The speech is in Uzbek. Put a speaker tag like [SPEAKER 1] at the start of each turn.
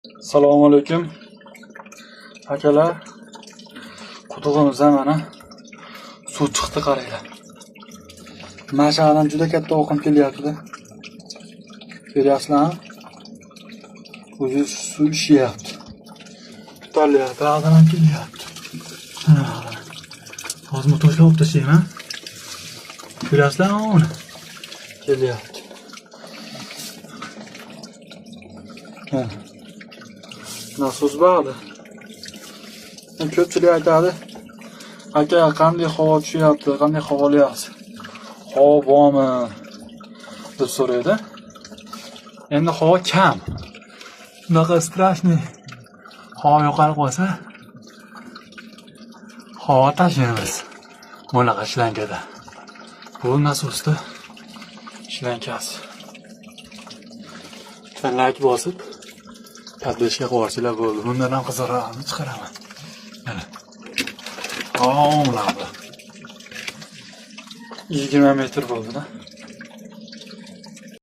[SPEAKER 1] Assalomu alaykum. Akalar, qudug'imizdan mana suv chiqdi, qaranglar. Mashinadan juda katta oqim kelyapti. Ko'ryapsizlarmi? O'zi suv ishyapti. Ko'tarilyapti, ag'dan ham kelyapti. Hozir motorga olib tashlayman. Ko'ryapsizlarmi uni? Kelyapti. Nasos bog'da. Ko'pchilik aytadi, aka qanday havo tushyapti, qanday havo olyapsiz? Havo bormi deb so'raydi. Endi havo kam. Bunaqa strashniy havo yo'qolib qolsa, havo tashiymiz. Bunaqa shlankada. Bu nasosda shlankasi. Like bosib tablishga qo'yishlar bo'ldi. Bundan ham qizarani chiqaraman. Mana. Mana bu. 20 metr bo'ldi-da.